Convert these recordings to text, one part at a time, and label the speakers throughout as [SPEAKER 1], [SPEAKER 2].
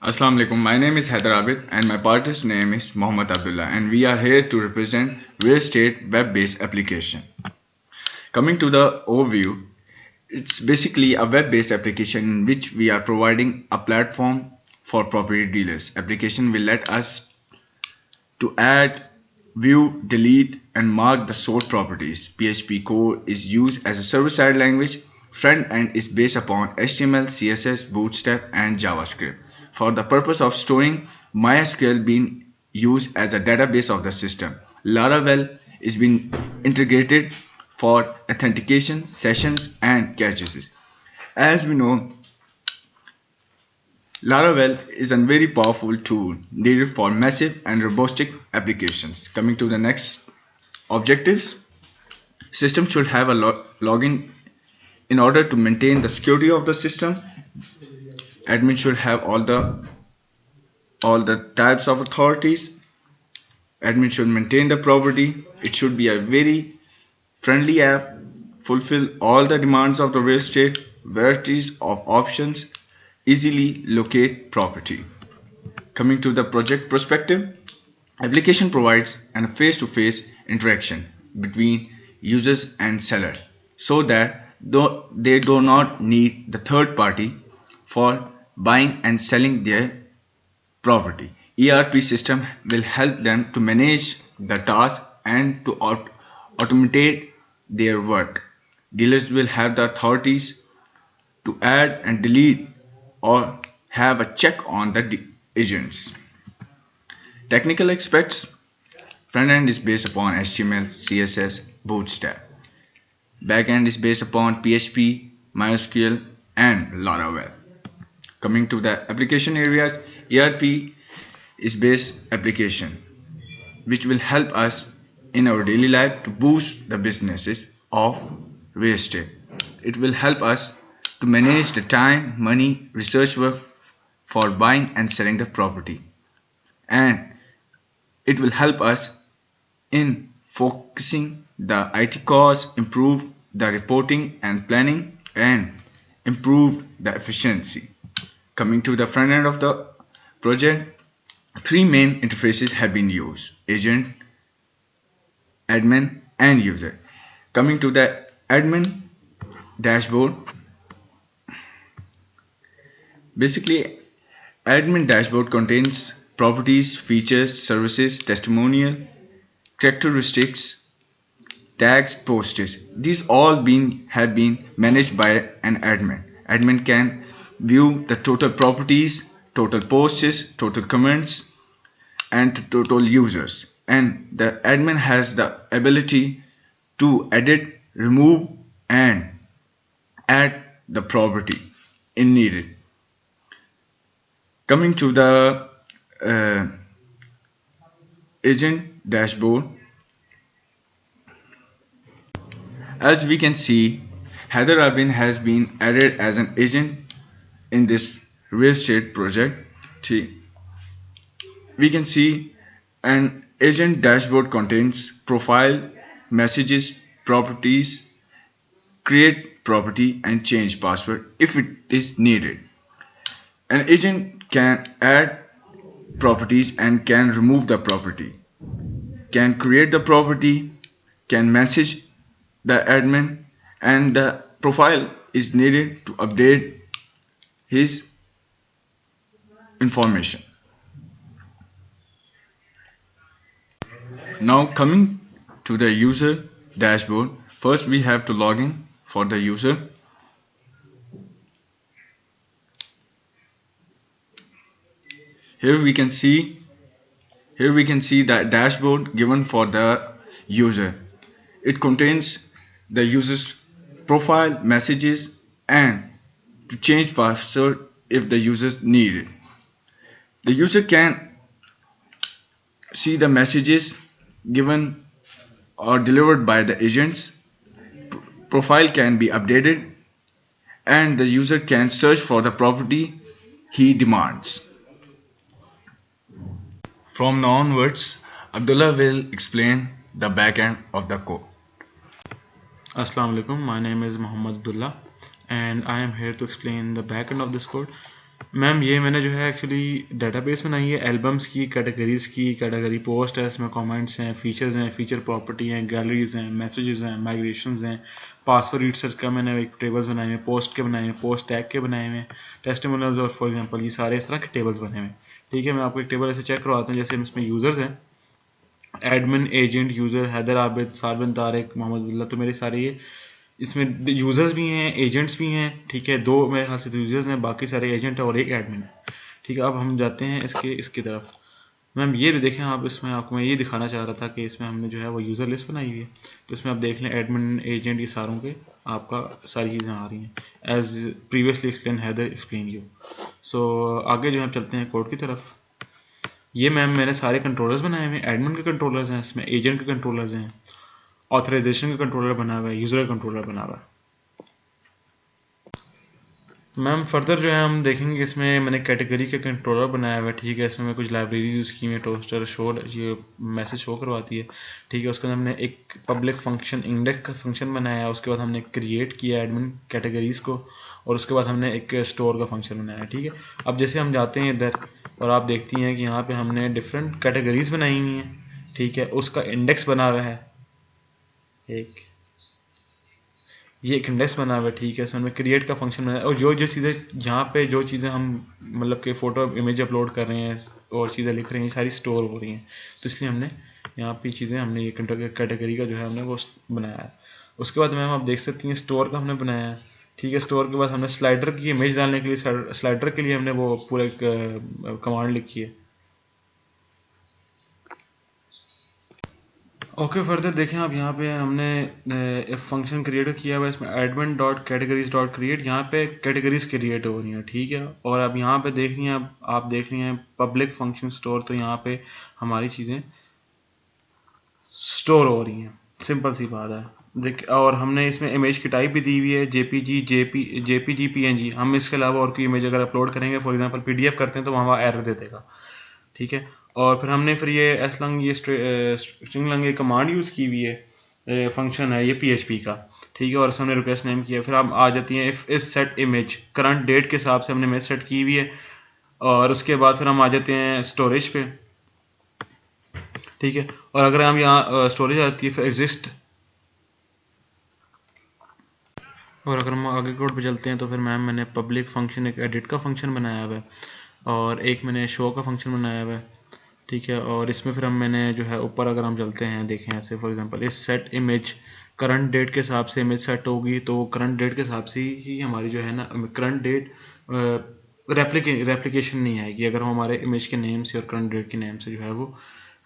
[SPEAKER 1] Assalamu alaikum. My name is Haider Abid and my partner's name is Mohammad Abdullah and we are here to represent real estate web-based application. Coming to the overview, it's basically a web-based application in which we are providing a platform for property dealers. Application will let us to add, view, delete and mark the sold properties. PHP core is used as a server-side language. Front end is based upon HTML, CSS, Bootstrap and JavaScript. For the purpose of storing, MySQL being used as a database of the system. Laravel is being integrated for authentication, sessions and caches. As we know, Laravel is a very powerful tool needed for massive and robust applications. Coming to the next objectives, system should have a login in order to maintain the security of the system. Admin should have all the types of authorities. Admin should maintain the property. It should be a very friendly app, fulfill all the demands of the real estate, varieties of options, easily locate property. Coming to the project perspective, application provides a face-to-face interaction between users and seller so that they do not need the third party for buying and selling their property. ERP system will help them to manage the task and to automate their work. Dealers will have the authorities to add and delete or have a check on the agents. Technical aspects, front end is based upon HTML, CSS, Bootstrap. Back end is based upon PHP, MySQL, and Laravel. Coming to the application areas, ERP is based application which will help us in our daily life to boost the businesses of real estate. It will help us to manage the time, money, research work for buying and selling the property. And it will help us in focusing the IT costs, improve the reporting and planning, and improve the efficiency. Coming to the front end of the project, three main interfaces have been used: agent, admin, and user. Coming to the admin dashboard, basically, admin dashboard contains properties, features, services, testimonial, characteristics, tags, posts. These all have been managed by an admin. Admin can view the total properties, total posts, total comments, and total users. And the admin has the ability to edit, remove, and add the property in needed. Coming to the uh, agent dashboard, as we can see, Heather Rabin has been added as an agent in this real estate project. We can see an agent dashboard contains profile, messages, properties, create property and change password if it is needed. An agent can add properties and can remove the property, can create the property, can message the admin, and the profile is needed to update his information. Now coming to the user dashboard, first we have to log in for the user. Here we can see the dashboard given for the user. It contains the user's profile, messages, and to change password if the users need it. The user can see the messages given or delivered by the agents. Profile can be updated and the user can search for the property he demands. From now onwards, Abdullah will explain the backend of the code.
[SPEAKER 2] Assalamu alaikum. My name is Muhammad Abdullah and I am here to explain the backend of this code. Ma'am ये मैंने जो है actually database बनाई है albums की, categories की। Category post है, इसमें कमेंट्स हैं, फीचर प्रॉपर्टी हैं, गैलरीज हैं, मैसेजेस हैं, माइग्रेशंस हैं, पासवर्ड रीसर्च का मैंने एक टेबल्स बनाए हैं, पोस्ट के बनाए हैं, पोस्ट टैग के बनाए हुए हैं, टेस्टिमोनियल्स और फॉर एग्जांपल ये सारे इस तरह के टेबल्स बने हुए हैं। ठीक है, मैं आपको एक टेबल ऐसे चेक करवाता हूँ। जैसे इसमें यूज़र्स हैं, admin, agent, user, Haider Abid, Salban Tariq, Mohammad Abdullah, तो मेरे सारे ये इसमें यूज़र्स भी हैं, एजेंट्स भी हैं। ठीक है, दो मेरे ख्याल से यूज़र्स हैं, बाकी सारे एजेंट है और एक एडमिन है। ठीक है, अब हम जाते हैं इसकी तरफ। मैम ये भी देखें आप, इसमें आपको मैं ये दिखाना चाह रहा था कि इसमें हमने जो है वो यूज़र लिस्ट बनाई हुई है। तो इसमें आप देख लें एडमिन, एजेंट, ये सारों के आपका सारी चीज़ें आ रही हैं as previously explain Haider explain you. So आगे जो है हम चलते हैं कोड की तरफ। ये मैम मैंने सारे कंट्रोलर्स बनाए हुए हैं। एडमिन के कंट्रोलर्स हैं, इसमें एजेंट के कंट्रोलर्स हैं, ऑथराइजेशन का कंट्रोलर बना हुआ है, यूज़र का कंट्रोलर बना हुआ है। मैम फर्दर जो है हम देखेंगे, इसमें मैंने कैटेगरी के कंट्रोलर बनाया हुआ है। ठीक है, इसमें मैं कुछ लाइब्रेरी यूज़ की है, टोस्टर शो, ये मैसेज शो करवाती है। ठीक है, उसके बाद हमने एक पब्लिक फंक्शन इंडेक्स का फंक्शन बनाया है। उसके बाद हमने क्रिएट किया एडमिन कैटेगरीज़ को, और उसके बाद हमने एक स्टोर का फंक्शन बनाया है। ठीक है, अब जैसे हम जाते हैं इधर और आप देखती हैं कि यहाँ पे हमने डिफरेंट कैटेगरीज बनाई हुई हैं। ठीक है, उसका इंडेक्स बना हुआ है एक, ये एक इंडेक्स बना हुआ है। ठीक है, इसमें हमने क्रिएट का फंक्शन बनाया और जो जो चीज़ें जहाँ पे जो चीज़ें हम मतलब कि फ़ोटो इमेज अपलोड कर रहे हैं और चीज़ें लिख रहे हैं, सारी स्टोर हो रही हैं। तो इसलिए हमने यहाँ पे चीज़ें हमने ये कैटेगरी का जो है हमने वो बनाया है। उसके बाद मैम आप देख सकती हैं स्टोर का हमने बनाया है। ठीक है, स्टोर के बाद हमने स्लाइडर की इमेज डालने के लिए, स्लाइडर के लिए हमने वो पूरा एक कमांड लिखी है। ओके, फर्दर देखें आप, यहाँ पे हमने एक फंक्शन क्रिएट किया हुआ है। इसमें admin dot categories dot create, यहाँ पे कैटेगरीज क्रिएट हो रही हैं। ठीक है, और अब यहाँ पे देख रही हैं, आप देख रही हैं पब्लिक फंक्शन स्टोर, तो यहाँ पे हमारी चीज़ें स्टोर हो रही हैं। सिंपल सी बात है देख। और हमने इसमें इमेज की टाइप भी दी हुई है, जेपीजी, जेपीजी, पीएनजी। हम इसके अलावा और कोई इमेज अगर अपलोड करेंगे, फॉर एग्जांपल पीडीएफ करते हैं, तो वहाँ एरर दे देगा। ठीक है, और फिर हमने फिर ये एसलंग, ये स्ट्रिंग लंग, ये कमांड यूज़ की हुई है, फंक्शन है ये पीएचपी का। ठीक है, और हमने रिक्वेस्ट नेम किया। फिर हम आ जाती हैं इफ इस सेट इमेज, करंट डेट के हिसाब से हमने इमेज सेट की हुई है। और उसके बाद फिर हम आ जाते हैं स्टोरेज पे। ठीक है, और अगर हम यहाँ स्टोरेज आती है फिर एग्जिस्ट, और अगर हम आगे कोड पे चलते हैं तो फिर मैम मैंने पब्लिक फंक्शन, एक एडिट का फंक्शन बनाया हुआ है और एक मैंने शो का फंक्शन बनाया हुआ है। ठीक है, और इसमें फिर हम मैंने जो है ऊपर अगर हम चलते हैं, देखें ऐसे फॉर एग्जांपल इस सेट इमेज, करंट डेट के हिसाब से इमेज सेट होगी, तो करंट डेट के हिसाब से ही हमारी जो है ना करंट डेट रेप्लिकेशन नहीं आएगी अगर हम हमारे इमेज के नेम से और करंट डेट के नेम से जो है वो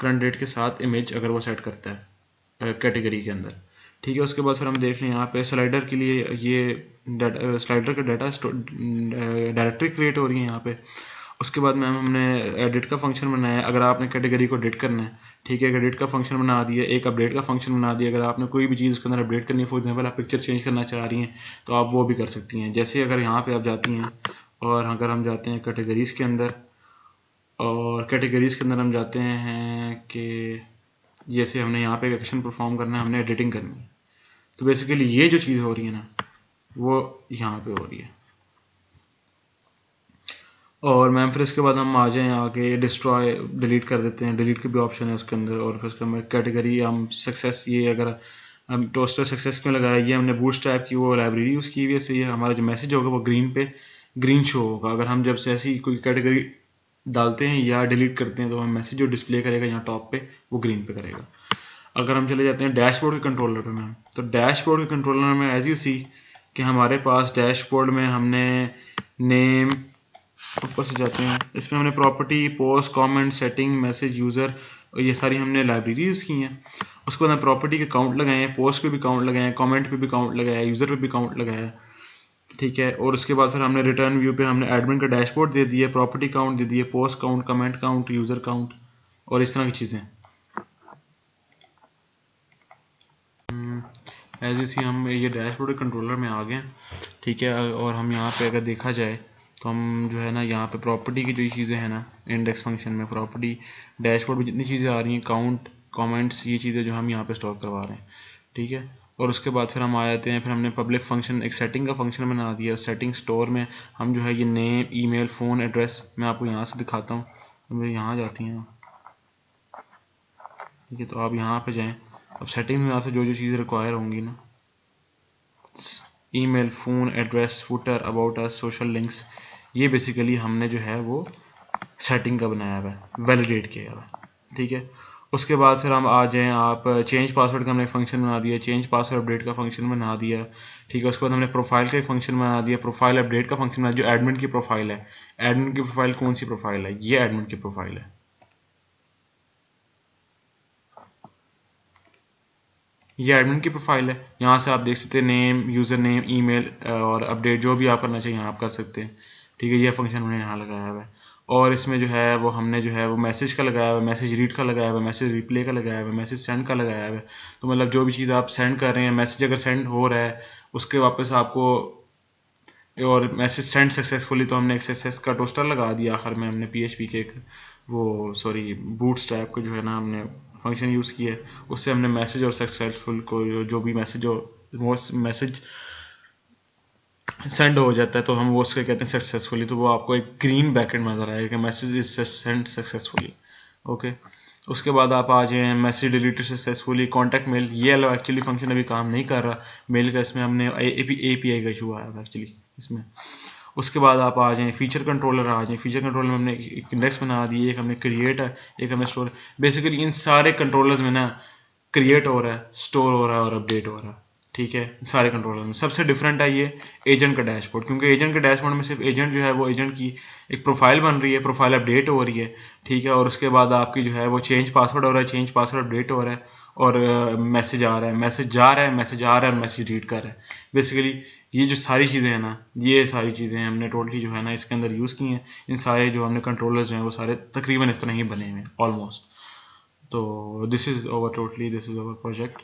[SPEAKER 2] करंट डेट के साथ इमेज अगर वो सेट करता है कैटेगरी के अंदर। ठीक है, उसके बाद फिर हम देख लें यहाँ पे स्लाइडर के लिए, ये स्लाइडर का डाटा डायरेक्टरी क्रिएट हो रही है यहाँ पे। उसके बाद मैम हमने एडिट का फंक्शन बनाया है, अगर आपने कैटेगरी को एडिट करना है। ठीक है, एडिट का फंक्शन बना दिया, एक अपडेट का फंक्शन बना दिया। अगर आपने कोई भी चीज़ उसके अंदर अपडेट करनी है, फॉर एग्जांपल आप पिक्चर चेंज करना चाह रही हैं, तो आप वो भी कर सकती हैं। जैसे अगर यहाँ पे आप जाती हैं और अगर हम जाते हैं कैटेगरीज़ के अंदर, और कैटेगरीज़ के अंदर हम जाते हैं कि जैसे हमने यहाँ पे एक्शन परफॉर्म करना है, हमने एडिटिंग करनी है, तो बेसिकली ये जो चीज़ हो रही है ना वो यहाँ पे हो रही है। और मैम फिर इसके बाद हम आ जाएँ आगे, डिस्ट्रॉय डिलीट कर देते हैं, डिलीट के भी ऑप्शन है उसके अंदर। और फिर उसके अंदर कैटेगरी हम सक्सेस, ये अगर हम टोस्टर सक्सेस क्यों लगाया, ये हमने बूटस्ट्रैप की वो लाइब्रेरी यूज़ की हुई है, इससे ये हमारा जो मैसेज होगा वो ग्रीन शो होगा। अगर हम जब से ऐसी कोई कैटेगरी डालते हैं या डिलीट करते हैं, तो हम मैसेज जो डिस्प्ले करेगा यहाँ टॉप पे वो ग्रीन पे करेगा। अगर हम चले जाते हैं डैशबोर्ड के कंट्रोलर पे मैम, तो डैशबोर्ड के कंट्रोलर में एज यू सी कि हमारे पास डैशबोर्ड में हमने नेम, ऊपर से जाते हैं, इसमें हमने property, post, comment, setting, message, user, ये सारी हमने लाइब्रेरी यूज़ की हैं। उसके बाद प्रॉपर्टी के काउंट लगाए हैं, पोस्ट पे भी काउंट लगाए हैं, कमेंट पे भी काउंट लगाया है, यूज़र पे भी काउंट लगाया है। ठीक है, और उसके बाद फिर हमने रिटर्न व्यू पे हमने एडमिन का डैशबोर्ड दे दिया, प्रॉपर्टी काउंट दे दिए, post count, comment count, user count और इस तरह की चीज़ें। एज इसी हम ये डैशबोर्ड कंट्रोलर में आ गए। ठीक है, और हम यहाँ पे अगर देखा जाए तो हम जो है ना यहाँ पे प्रॉपर्टी की जो चीज़ें हैं ना, इंडेक्स फंक्शन में प्रॉपर्टी डैशबोर्ड में जितनी चीज़ें आ रही हैं, काउंट, कमेंट्स, ये चीज़ें जो हम यहाँ पे स्टोर करवा रहे हैं। ठीक है, और उसके बाद फिर हम आ जाते हैं, फिर हमने पब्लिक फंक्शन एक सेटिंग का फंक्शन बना दिया। सेटिंग स्टोर में हम जो है ये नेम, ईमेल, फ़ोन, एड्रेस, मैं आपको यहाँ से दिखाता हूँ। मुझे यहाँ जाती हैं, ठीक है, तो आप यहाँ पे जाएं। अब सेटिंग में आपसे जो जो चीज़ें रिक्वायर होंगी ना, email, phone, address, footer, about us, social links, ये बेसिकली हमने जो है वो सेटिंग का बनाया हुआ है, वैलिडेट किया हुआ है, ठीक है। उसके बाद फिर हम आ जाएं, आप चेंज पासवर्ड का हमने फंक्शन बना दिया, चेंज पासवर्ड अपडेट का फंक्शन बना दिया, ठीक है। उसके बाद हमने प्रोफाइल का एक फंक्शन बना दिया, प्रोफाइल अपडेट का फंक्शन बना, जो एडमिन की प्रोफाइल है। एडमिन की प्रोफाइल कौन सी प्रोफाइल है? ये एडमिन की प्रोफाइल है, ये एडमिन की प्रोफाइल है। यहाँ से आप देख सकते हैं नेम, यूज़र नेम, ईमेल और अपडेट जो भी आप करना चाहिए आप कर सकते हैं, ठीक है। ये फंक्शन हमने यहाँ लगाया हुआ है। और इसमें जो है वो हमने जो है वो मैसेज का लगाया हुआ है, मैसेज रीड का लगाया हुआ है, मैसेज रिप्ले का लगाया हुआ है, मैसेज सेंड का लगाया हुआ है। तो मतलब जो भी चीज़ आप सेंड कर रहे हैं, मैसेज अगर सेंड हो रहा है उसके वापस आपको, और मैसेज सेंड सक्सेसफुली, तो हमने एक सक्सेस का टोस्टर लगा दिया आखिर में। हमने पीएचपी के एक वो सॉरी बूटस्ट्रैप को जो है ना हमने फंक्शन यूज़ किया है, उससे हमने मैसेज और सक्सेसफुल को जो भी मैसेज वो मैसेज सेंड हो जाता है तो हम वो उसके कहते हैं सक्सेसफुली, तो वो आपको एक ग्रीन बैकेट नज़र आएगा कि message is send successfully, okay. उसके बाद आप आ जाएँ message deleted successfully, contact mail, ये वाला एक्चुअली फंक्शन अभी काम नहीं कर रहा मेल का, इसमें हमने एपीआई का इशू आया है एक्चुअली इसमें। उसके बाद आप आ जाएँ फीचर कंट्रोलर, आ जाएँ फीचर कंट्रोलर में हमने एक इंडेक्स बना दी, एक हमने क्रिएट है, एक हमने स्टोर। बेसिकली इन सारे कंट्रोलर्स में ना क्रिएट हो रहा है, स्टोर हो रहा है और अपडेट हो रहा है, ठीक है। सारे कंट्रोलर में सबसे डिफरेंट है ये एजेंट का डैशबोर्ड, क्योंकि एजेंट के डैशबोर्ड में सिर्फ एजेंट जो है वो एजेंट की एक प्रोफाइल बन रही है, प्रोफाइल अपडेट हो रही है, ठीक है। और उसके बाद आपकी जो है वो चेंज पासवर्ड हो रहा है, चेंज पासवर्ड अपडेट हो रहा है, और मैसेज आ रहा है, मैसेज जा रहा है, मैसेज आ रहा है, मैसेज रीड कर रहा है। बेसिकली ये जो सारी चीज़ें हैं ना, ये सारी चीज़ें हमने टोटली जो है ना इसके अंदर यूज़ की हैं। इन सारे जो हमने कंट्रोलर्स हैं वो सारे तकरीबन इस तरह ही बने हुए हैं ऑलमोस्ट। तो this is over totally this is over project.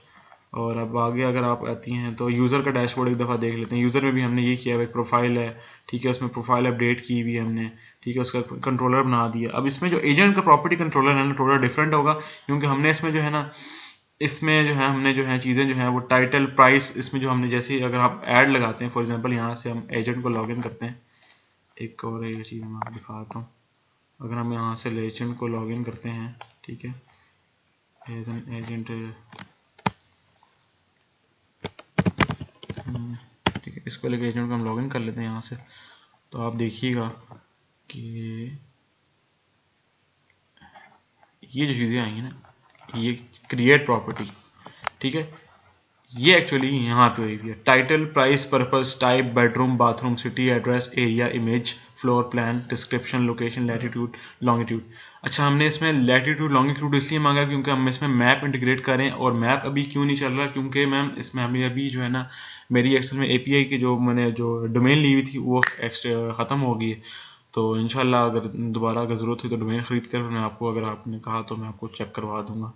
[SPEAKER 2] और अब आगे अगर आप आती हैं तो यूज़र का डैशबोर्ड एक दफ़ा देख लेते हैं। यूज़र में भी हमने ये किया हुआ, एक प्रोफाइल है, ठीक है, उसमें प्रोफाइल अपडेट की हुई है हमने, ठीक है, उसका कंट्रोलर बना दिया। अब इसमें जो एजेंट का प्रॉपर्टी कंट्रोलर है ना थोड़ा डिफरेंट होगा, क्योंकि हमने इसमें जो है ना, इसमें जो है हमने जो है चीज़ें जो हैं वो टाइटल, प्राइस, इसमें जो हमने जैसे अगर आप ऐड लगाते हैं, फॉर एग्जांपल यहाँ से हम एजेंट को लॉगिन करते हैं, एक और ये चीज़ मैं आपको दिखाता हूँ। अगर हम यहाँ से एजेंट को लॉगिन करते हैं, ठीक है, एजेंट, ठीक है, इसको लेके एजेंट को हम लॉगिन कर लेते हैं यहाँ से। तो आप देखिएगा कि ये जो चीज़ें आई हैं ना, ये क्रिएट प्रॉपर्टी, ठीक है, ये एक्चुअली यहाँ पे हुई है। Title, price, purpose, type, bedroom, bathroom, city, address, area, image, floor plan, description, location, latitude, longitude. अच्छा, हमने इसमें लैटिट्यूड लॉन्गिट्यूड इसलिए मांगा क्योंकि हम इसमें मैप इंटीग्रेट करें, और मैप अभी क्यों नहीं चल रहा, क्योंकि मैम इसमें अभी जो है ना मेरी एक्सेल में एपीआई की जो मैंने जो डोमेन ली हुई थी वो ख़त्म हो गई है। तो इंशाल्लाह अगर दोबारा अगर ज़रूरत हुई तो डोमेन ख़रीद कर मैं आपको, अगर आपने कहा तो मैं आपको चेक करवा दूंगा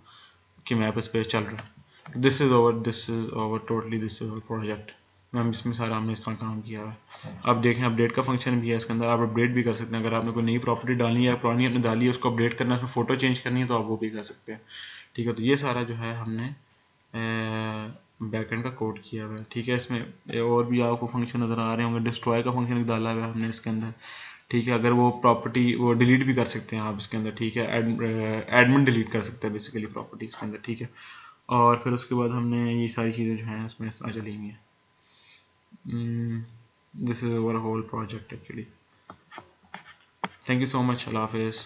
[SPEAKER 2] कि मैप इस पर चल रहा है। This is over totally this is over project. Ma'am इसमें सारा हमने इस तरह काम किया है। अब देखें अपडेट का फंक्शन भी है इसके अंदर, आप अपडेट भी कर सकते हैं। अगर आपने कोई नई प्रॉपर्टी डालनी है या पुरानी आपने डाली है उसको अपडेट करना है, उसमें फ़ोटो चेंज करनी है तो आप वो भी कर सकते हैं, ठीक है। तो ये सारा जो है हमने बैकएंड का कोड किया हुआ है, ठीक है। इसमें और भी आपको फंक्शन नज़र आ रहे होंगे, डिस्ट्रॉय का फंक्शन डाला हुआ है हमने इसके अंदर, ठीक है। अगर वो प्रॉपर्टी वो डिलीट भी कर सकते हैं आप इसके अंदर, ठीक है, एडमिन डिलीट कर सकते हैं बेसिकली प्रॉपर्टी इसके अंदर, ठीक है। और फिर उसके बाद हमने ये सारी चीज़ें जो हैं इसमें चली हुई हैं। This is our whole project actually. Thank you so much, अल्लाह हाफिज़।